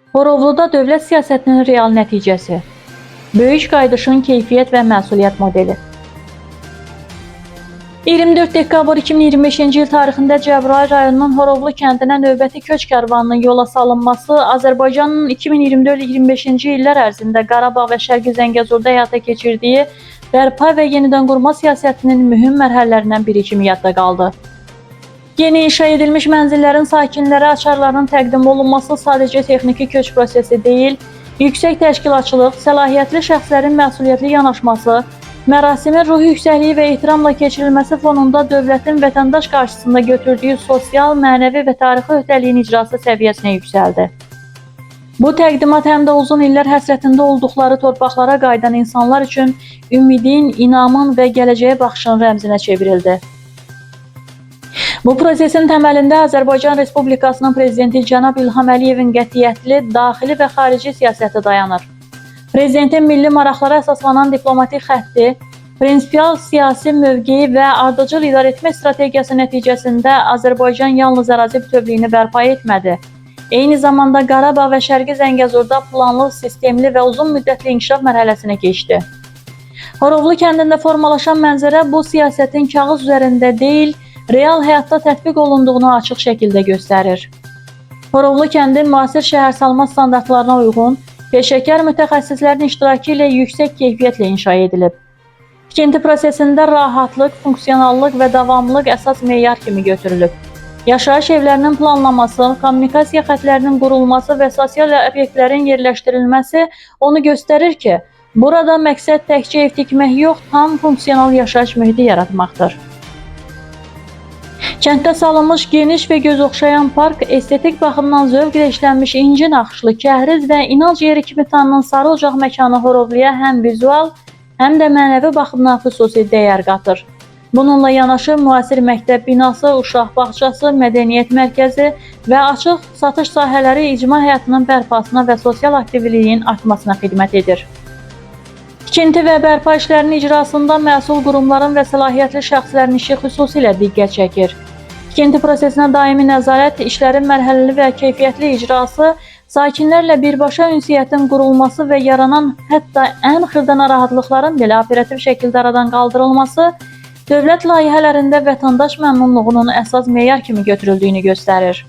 Horovluda dövlət siyasətinin real nəticəsi. Böyük qayıdışın keyfiyyət və məsuliyyət modeli. 24 dekabr 2025-ci il tarixində Cəbrayıl rayonunun Horovlu kəndinə növbəti köç kərvanının yola salınması Azərbaycanın 2024-25-ci illər ərzində Qarabağ və Şərqi Zəngəzurda həyata keçirdiyi bərpa və yenidən qurma siyasətinin mühüm mərhələlərindən biri kimi yadda qaldı. Yeni inşa edilmiş mənzillərin sakinlərə açarlarının təqdim olunması sadəcə texniki köç prosesi deyil, yüksək təşkilatçılıq, səlahiyyətli şəxslərin məsuliyyətli yanaşması, mərasimin ruhi yüksəkliyi və ehtiramla keçirilməsi fonunda dövlətin vətəndaş qarşısında götürdüyü sosial, mənəvi və tarixi öhdəliyin icrası səviyyəsinə yüksəldi. Bu təqdimat həm də uzun illər həsrətində olduqları torpaqlara qayıdan insanlar üçün ümidin, inamın və gələcəyə baxışın rəmzinə çevrildi. Bu prosesin təməlində Azərbaycan Respublikasının Prezidenti cənab İlham Əliyevin qətiyyətli, daxili və xarici siyasəti dayanır. Prezidentin milli maraqlara əsaslanan diplomatik xətti, prinsipial siyasi mövqeyi və ardıcıl idarə etmə strategiyası nəticəsində Azərbaycan yalnız ərazi bütövlüyünü bərpa etmədi. Eyni zamanda Qarabağ və Şərqi Zəngəzurda planlı, sistemli və uzun müddətli inkişaf mərhələsinə keçdi. Horovlu kəndində formalaşan mənzərə bu siyasətin kağız üzərində deyil, real həyatda tətbiq olunduğunu açıq şəkildə göstərir. Horovlu kəndin müasir şəhərsalma standartlarına uyğun, peşəkar mütəxəssislərin iştirakı ilə yüksək keyfiyyətlə inşa edilib. Tikinti prosesində rahatlıq, funksionallıq və davamlılıq əsas meyar kimi götürülüb. Yaşayış evlərinin planlaması, kommunikasiya xətlərinin qurulması və sosial obyektlərin yerləşdirilməsi onu göstərir ki, burada məqsəd təkcə ev tikmək yox, tam funksional yaşayış mühiti yaratmaqdır. Kənddə salınmış geniş və göz oxşayan park, estetik baxımdan zövq ilə işlənmiş inci naxışlı, kəhriz və inanc yeri kimi tanınan Sarı Ocaq məkanı Horovluya həm vizual, həm də mənəvi baxımdan xüsusi dəyər qatır. Bununla yanaşı müasir məktəb binası, uşaq bağçası, mədəniyyət mərkəzi və açıq satış sahələri icma həyatının bərpasına və sosial aktivliyin artmasına xidmət edir. Tikinti və bərpa işlərinin icrasında məsul qurumların və səlahiyyətli şəxslərin işi xüsusilə diqqət çəkir. Tikinti prosesinə daimi nəzarət, işlərin mərhələli və keyfiyyətli icrası, sakinlərlə birbaşa ünsiyyətin qurulması və yaranan hətta ən xırda narahatlıqların belə operativ şəkildə aradan qaldırılması, dövlət layihələrində vətəndaş məmnunluğunun əsas meyar kimi götürüldüyünü göstərir.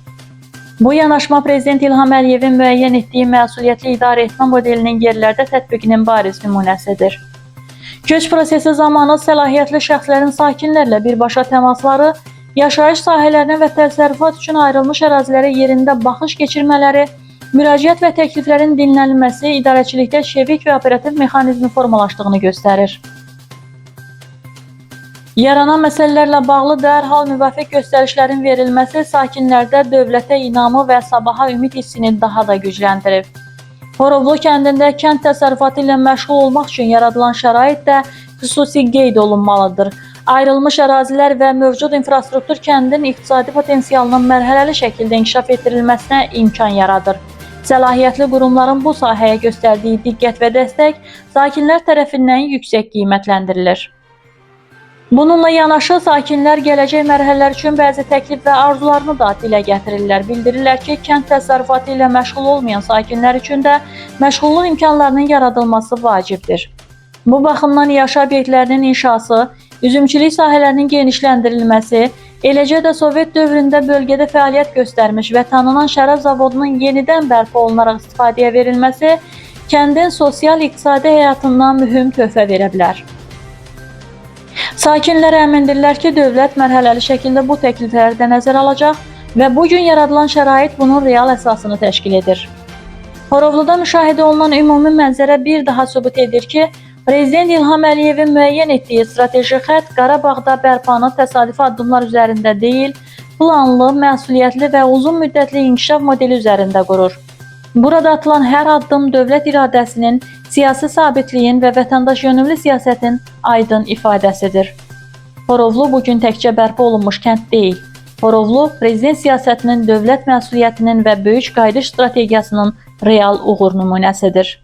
Bu yanaşma Prezident İlham Əliyevin müəyyən etdiyi məsuliyyətli idarə etmə modelinin yerlərdə tətbiqinin bariz nümunəsidir. Köç prosesi zamanı səlahiyyətli şəxslərin sakinlərlə birbaşa təmasları, yaşayış sahələrinə və təsərrüfat üçün ayrılmış ərazilərə yerində baxış keçirmələri, müraciət və təkliflərin dinlənilməsi idarəçilikdə şevik və operativ mexanizmi formalaşdığını göstərir. Yaranan məsələlərlə bağlı dərhal müvafiq göstərişlərin verilməsi sakinlərdə dövlətə inamı və sabaha ümid hissini daha da gücləndirib. Horovlu kəndində kənd təsərrüfatı ilə məşğul olmaq üçün yaradılan şərait də xüsusi qeyd olunmalıdır. Ayrılmış ərazilər və mövcud infrastruktur kəndin iqtisadi potensialının mərhələli şəkildə inkişaf etdirilməsinə imkan yaradır. Səlahiyyətli qurumların bu sahəyə göstərdiyi diqqət və dəstək sakinlər tərəfindən yüksək qiymətləndirilir. Bununla yanaşı, sakinlər gələcək mərhələlər üçün bəzi təklif və arzularını da dilə gətirirlər. Bildirirlər ki, kənd təsərrüfatı ilə məşğul olmayan sakinlər üçün də məşğulluq imkanlarının yaradılması vacibdir. Bu baxımdan yaşayış obyektlərinin inşası, üzümçülük sahələrinin genişləndirilməsi, eləcə də Sovet dövründə bölgədə fəaliyyət göstərmiş və tanınan şərab zavodunun yenidən bərpa olunaraq istifadəyə verilməsi kəndin sosial-iqtisadi həyatından mühüm töhfə verə bilər. Sakinlərə əmindirlər ki, dövlət mərhələli şəkildə bu təklifləri də nəzərə alacaq və bugün yaradılan şərait bunun real əsasını təşkil edir. Horovluda müşahidə olunan ümumi mənzərə bir daha sübut edir ki, Prezident İlham Əliyevin müəyyən etdiyi strateji xətt Qarabağda bərpanı təsadüfi addımlar üzərində deyil, planlı, məsuliyyətli və uzun müddətli inkişaf modeli üzərində qurur. Burada atılan hər addım dövlət iradəsinin, siyasi sabitliyin və vətəndaş yönümlü siyasətin aydın ifadəsidir. Horovlu bugün təkcə bərpa olunmuş kənd deyil. Horovlu, prezident siyasətinin, dövlət məsuliyyətinin və böyük qayıdış strategiyasının real uğur nümunəsidir.